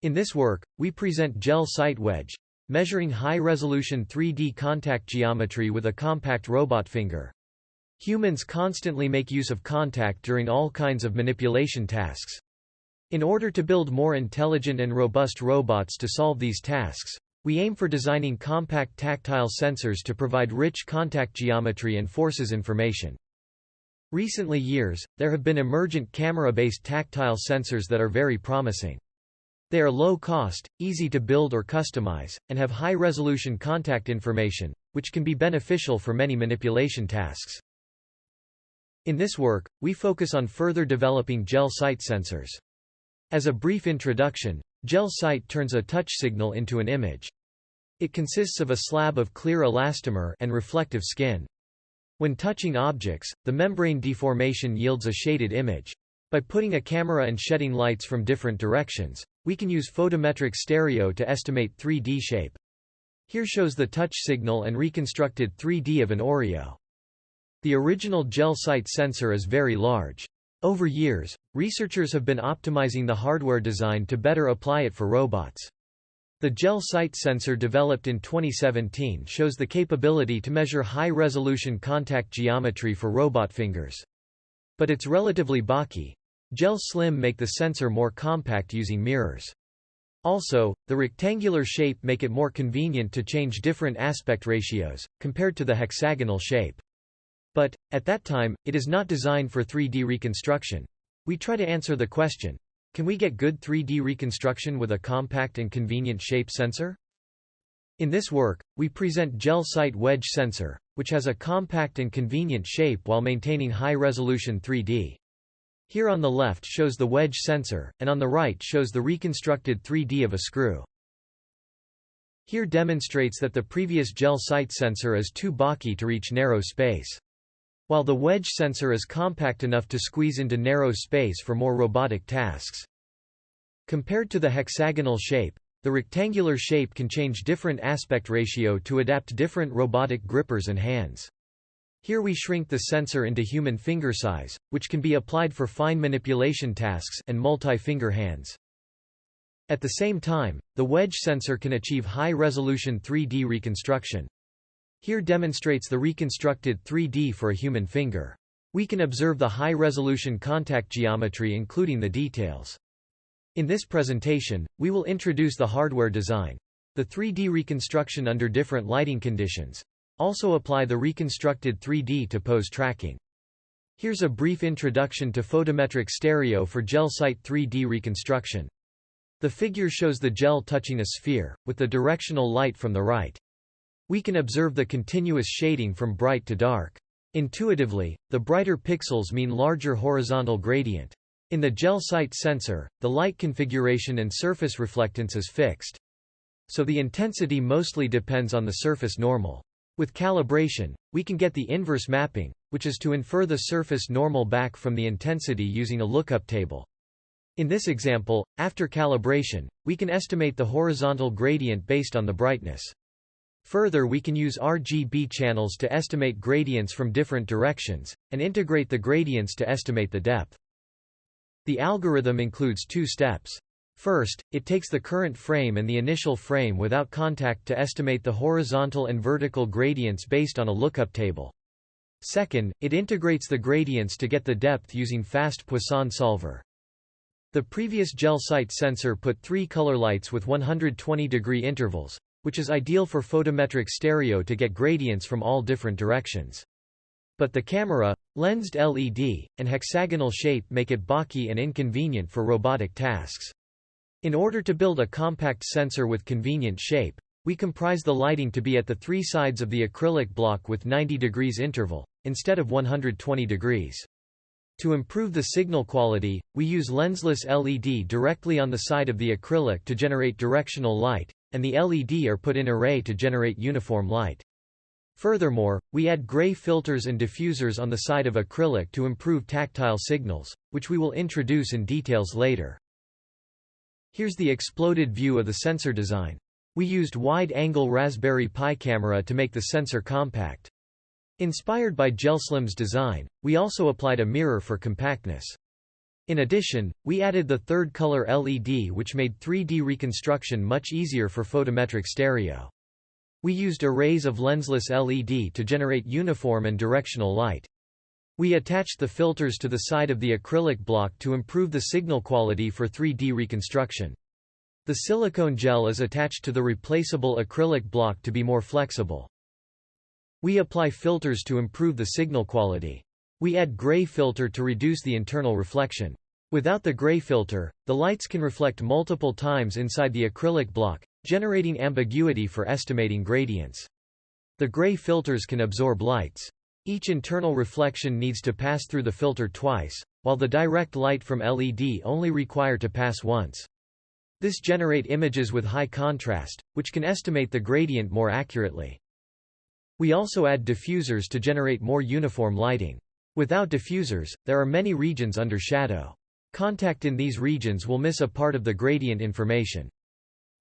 In this work, we present GelSight Wedge, measuring high-resolution 3D contact geometry with a compact robot finger. Humans constantly make use of contact during all kinds of manipulation tasks. In order to build more intelligent and robust robots to solve these tasks, we aim for designing compact tactile sensors to provide rich contact geometry and forces information. Recently years, there have been emergent camera-based tactile sensors that are very promising. They are low cost, easy to build or customize, and have high-resolution contact information, which can be beneficial for many manipulation tasks. In this work, we focus on further developing GelSight sensors. As a brief introduction, GelSight turns a touch signal into an image. It consists of a slab of clear elastomer and reflective skin. When touching objects, the membrane deformation yields a shaded image. By putting a camera and shedding lights from different directions, we can use photometric stereo to estimate 3D shape. Here shows the touch signal and reconstructed 3D of an Oreo. The original GelSight sensor is very large. Over years, researchers have been optimizing the hardware design to better apply it for robots. The GelSight sensor developed in 2017 shows the capability to measure high-resolution contact geometry for robot fingers. But it's relatively bulky. GelSlim make the sensor more compact using mirrors. Also, the rectangular shape make it more convenient to change different aspect ratios, compared to the hexagonal shape. But, at that time, it is not designed for 3D reconstruction. We try to answer the question, can we get good 3D reconstruction with a compact and convenient shape sensor? In this work, we present GelSight Wedge sensor, which has a compact and convenient shape while maintaining high-resolution 3D. Here on the left shows the wedge sensor, and on the right shows the reconstructed 3D of a screw. Here demonstrates that the previous GelSight sensor is too bulky to reach narrow space, while the wedge sensor is compact enough to squeeze into narrow space for more robotic tasks. Compared to the hexagonal shape, the rectangular shape can change different aspect ratio to adapt different robotic grippers and hands. Here we shrink the sensor into human finger size, which can be applied for fine manipulation tasks and multi-finger hands. At the same time, the wedge sensor can achieve high-resolution 3D reconstruction. Here demonstrates the reconstructed 3D for a human finger. We can observe the high-resolution contact geometry including the details. In this presentation, we will introduce the hardware design, the 3D reconstruction under different lighting conditions. Also apply the reconstructed 3D to pose tracking. Here's a brief introduction to photometric stereo for GelSight 3D reconstruction. The figure shows the gel touching a sphere, with the directional light from the right. We can observe the continuous shading from bright to dark. Intuitively, the brighter pixels mean larger horizontal gradient. In the GelSight sensor, the light configuration and surface reflectance is fixed, so the intensity mostly depends on the surface normal. With calibration, we can get the inverse mapping, which is to infer the surface normal back from the intensity using a lookup table. In this example, after calibration, we can estimate the horizontal gradient based on the brightness. Further, we can use RGB channels to estimate gradients from different directions, and integrate the gradients to estimate the depth. The algorithm includes two steps. First, it takes the current frame and the initial frame without contact to estimate the horizontal and vertical gradients based on a lookup table. Second, it integrates the gradients to get the depth using fast Poisson solver. The previous GelSight sensor put 3 color lights with 120-degree intervals, which is ideal for photometric stereo to get gradients from all different directions. But the camera, lensed LED, and hexagonal shape make it bulky and inconvenient for robotic tasks. In order to build a compact sensor with convenient shape, we comprise the lighting to be at the 3 sides of the acrylic block with 90 degrees interval, instead of 120 degrees. To improve the signal quality, we use lensless LED directly on the side of the acrylic to generate directional light, and the LED are put in array to generate uniform light. Furthermore, we add gray filters and diffusers on the side of acrylic to improve tactile signals, which we will introduce in details later. Here's the exploded view of the sensor design. We used wide-angle Raspberry Pi camera to make the sensor compact. Inspired by GelSlim's design, we also applied a mirror for compactness. In addition, we added the third color LED, which made 3D reconstruction much easier for photometric stereo. We used arrays of lensless LED to generate uniform and directional light. We attached the filters to the side of the acrylic block to improve the signal quality for 3D reconstruction. The silicone gel is attached to the replaceable acrylic block to be more flexible. We apply filters to improve the signal quality. We add gray filter to reduce the internal reflection. Without the gray filter, the lights can reflect multiple times inside the acrylic block, generating ambiguity for estimating gradients. The gray filters can absorb lights. Each internal reflection needs to pass through the filter twice, while the direct light from LED only require to pass once. This generate images with high contrast, which can estimate the gradient more accurately. We also add diffusers to generate more uniform lighting. Without diffusers, there are many regions under shadow. Contact in these regions will miss a part of the gradient information.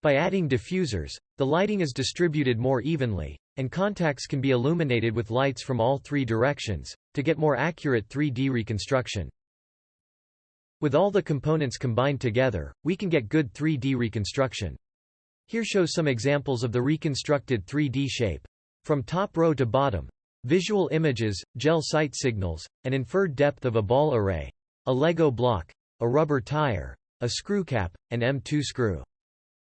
By adding diffusers, the lighting is distributed more evenly, and contacts can be illuminated with lights from all three directions, to get more accurate 3D reconstruction. With all the components combined together, we can get good 3D reconstruction. Here shows some examples of the reconstructed 3D shape. From top row to bottom: visual images, GelSight signals, an inferred depth of a ball array, a Lego block, a rubber tire, a screw cap, and M2 screw.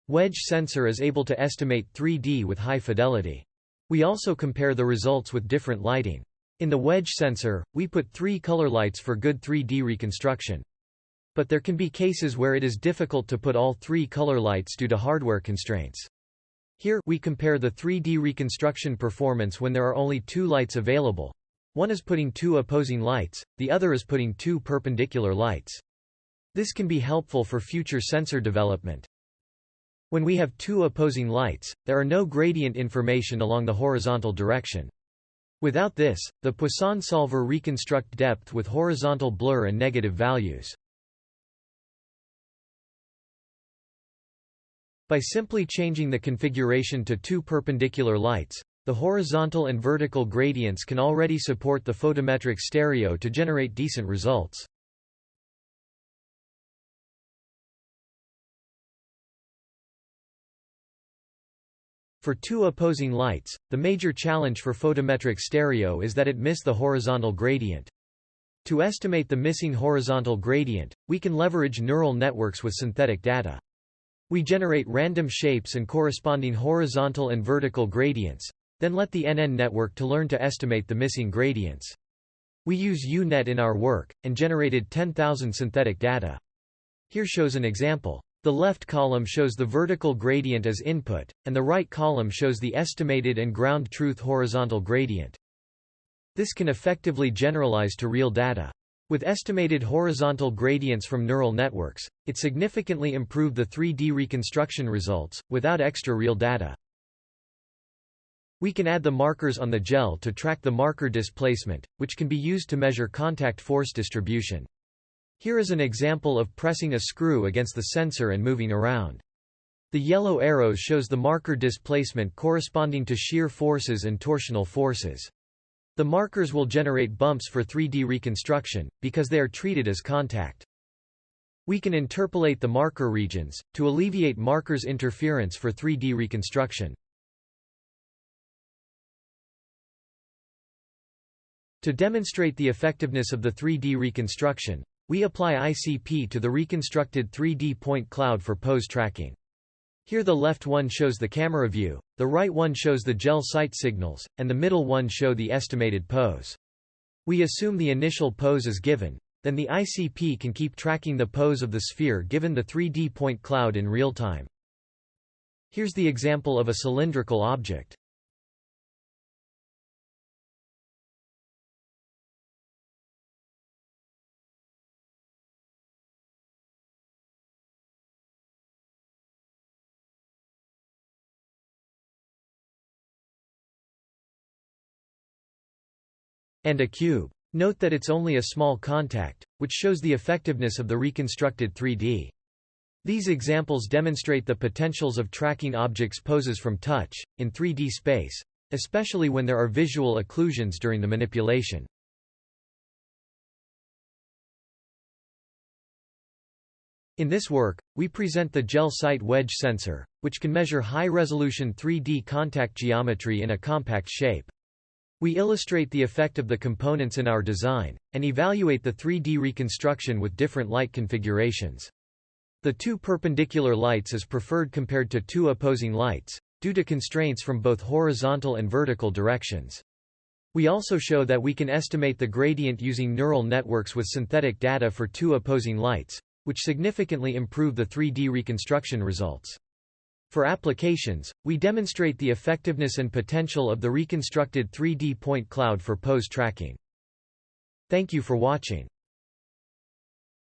Wedge sensor is able to estimate 3D with high fidelity. We also compare the results with different lighting. In the wedge sensor, we put 3 color lights for good 3D reconstruction. But there can be cases where it is difficult to put all 3 color lights due to hardware constraints. Here, we compare the 3D reconstruction performance when there are only 2 lights available. One is putting 2 opposing lights, the other is putting 2 perpendicular lights. This can be helpful for future sensor development. When we have 2 opposing lights, there are no gradient information along the horizontal direction. Without this, the Poisson solver reconstruct depth with horizontal blur and negative values. By simply changing the configuration to 2 perpendicular lights, the horizontal and vertical gradients can already support the photometric stereo to generate decent results. For 2 opposing lights, the major challenge for photometric stereo is that it miss the horizontal gradient. To estimate the missing horizontal gradient, we can leverage neural networks with synthetic data. We generate random shapes and corresponding horizontal and vertical gradients, then let the NN network to learn to estimate the missing gradients. We use UNet in our work, and generated 10,000 synthetic data. Here shows an example. The left column shows the vertical gradient as input, and the right column shows the estimated and ground truth horizontal gradient. This can effectively generalize to real data. With estimated horizontal gradients from neural networks, it significantly improved the 3D reconstruction results, without extra real data. We can add the markers on the gel to track the marker displacement, which can be used to measure contact force distribution. Here is an example of pressing a screw against the sensor and moving around. The yellow arrows shows the marker displacement corresponding to shear forces and torsional forces. The markers will generate bumps for 3D reconstruction, because they are treated as contact. We can interpolate the marker regions, to alleviate markers interference for 3D reconstruction. To demonstrate the effectiveness of the 3D reconstruction, we apply ICP to the reconstructed 3D point cloud for pose tracking. Here the left one shows the camera view, the right one shows the GelSight signals, and the middle one show the estimated pose. We assume the initial pose is given, then the ICP can keep tracking the pose of the sphere given the 3D point cloud in real time. Here's the example of a cylindrical object. And a cube. Note that it's only a small contact, which shows the effectiveness of the reconstructed 3D. These examples demonstrate the potentials of tracking objects' poses from touch, in 3D space, especially when there are visual occlusions during the manipulation. In this work, we present the GelSight Wedge sensor, which can measure high-resolution 3D contact geometry in a compact shape. We illustrate the effect of the components in our design, and evaluate the 3D reconstruction with different light configurations. The two perpendicular lights is preferred compared to two opposing lights, due to constraints from both horizontal and vertical directions. We also show that we can estimate the gradient using neural networks with synthetic data for two opposing lights, which significantly improve the 3D reconstruction results. For applications, we demonstrate the effectiveness and potential of the reconstructed 3D point cloud for pose tracking. Thank you for watching.